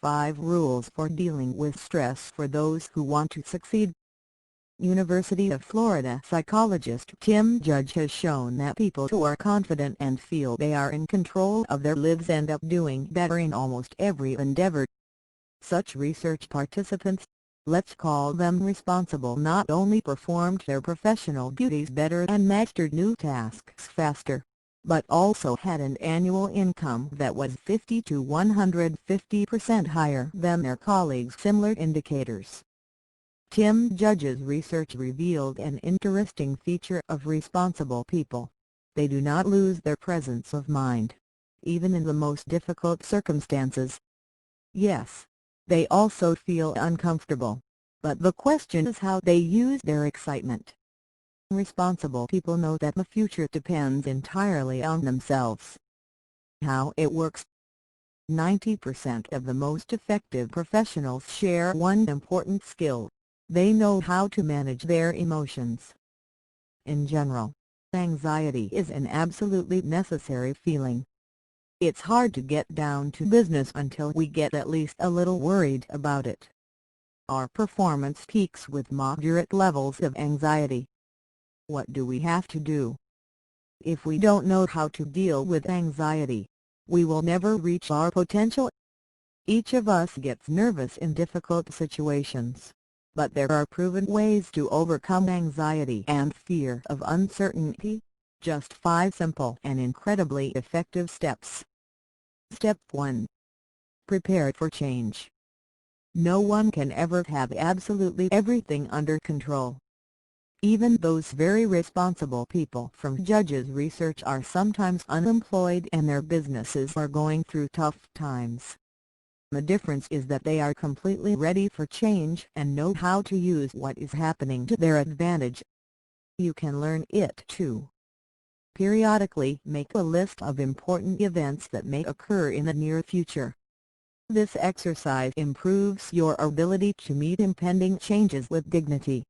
5 Rules for Dealing with Stress for Those Who Want to Succeed. University of Florida psychologist Tim Judge has shown that people who are confident and feel they are in control of their lives end up doing better in almost every endeavor. Such research participants, let's call them responsible, not only performed their professional duties better and mastered new tasks faster, but also had an annual income that was 50 to 150% higher than their colleagues. Similar indicators. Tim Judge's research revealed an interesting feature of responsible people: they do not lose their presence of mind, even in the most difficult circumstances. Yes, they also feel uncomfortable, but the question is how they use their excitement. Responsible people know that the future depends entirely on themselves. How it works. 90% of the most effective professionals share one important skill: they know how to manage their emotions. In general, anxiety is an absolutely necessary feeling. It's hard to get down to business until we get at least a little worried about it. Our performance peaks with moderate levels of anxiety. What do we have to do? If we don't know how to deal with anxiety, we will never reach our potential. Each of us gets nervous in difficult situations, but there are proven ways to overcome anxiety and fear of uncertainty. Just 5 simple and incredibly effective steps. Step 1. Prepare for change. No one can ever have absolutely everything under control. Even those very responsible people from Judge's research are sometimes unemployed and their businesses are going through tough times. The difference is that they are completely ready for change and know how to use what is happening to their advantage. You can learn it too. Periodically make a list of important events that may occur in the near future. This exercise improves your ability to meet impending changes with dignity.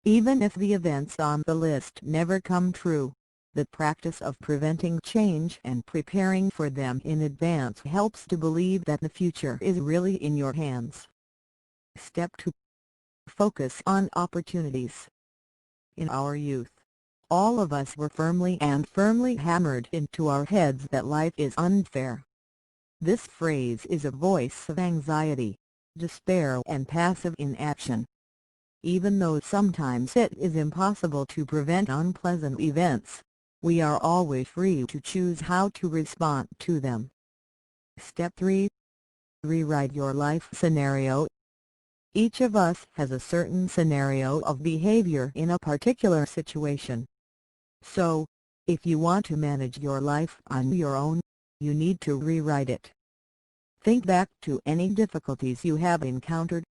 Even if the events on the list never come true, the practice of preventing change and preparing for them in advance helps to believe that the future is really in your hands. Step 2. Focus on opportunities. In our youth, all of us were firmly hammered into our heads that life is unfair. This phrase is a voice of anxiety, despair and passive inaction. Even though sometimes it is impossible to prevent unpleasant events, we are always free to choose how to respond to them. Step 3. Rewrite your life scenario. Each of us has a certain scenario of behavior in a particular situation. So, if you want to manage your life on your own, you need to rewrite it. Think back to any difficulties you have encountered.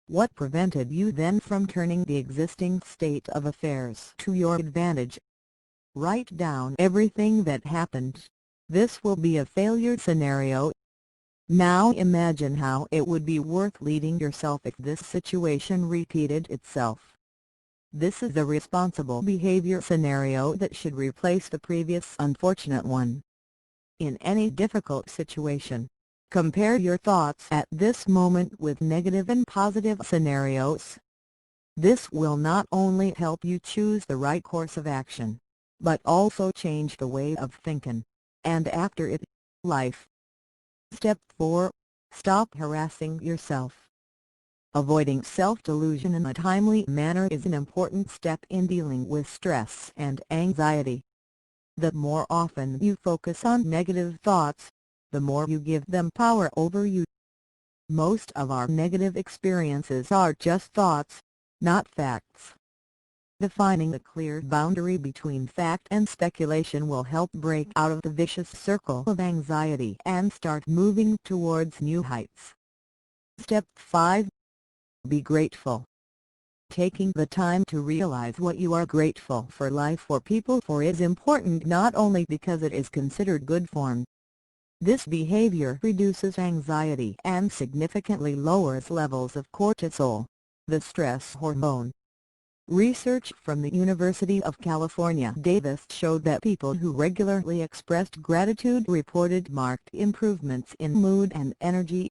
What prevented you then from turning the existing state of affairs to your advantage? Write down everything that happened. This will be a failure scenario. Now imagine how it would be worth leading yourself if this situation repeated itself. This is the responsible behavior scenario that should replace the previous unfortunate one. In any difficult situation, compare your thoughts at this moment with negative and positive scenarios. This will not only help you choose the right course of action, but also change the way of thinking, and after it, life. Step 4. Stop harassing yourself. Avoiding self-delusion in a timely manner is an important step in dealing with stress and anxiety. The more often you focus on negative thoughts, the more you give them power over you. Most of our negative experiences are just thoughts, not facts. Defining a clear boundary between fact and speculation will help break out of the vicious circle of anxiety and start moving towards new heights. Step 5. Be grateful. Taking the time to realize what you are grateful for life or people for is important not only because it is considered good form. This behavior reduces anxiety and significantly lowers levels of cortisol, the stress hormone. Research from the University of California, Davis showed that people who regularly expressed gratitude reported marked improvements in mood and energy.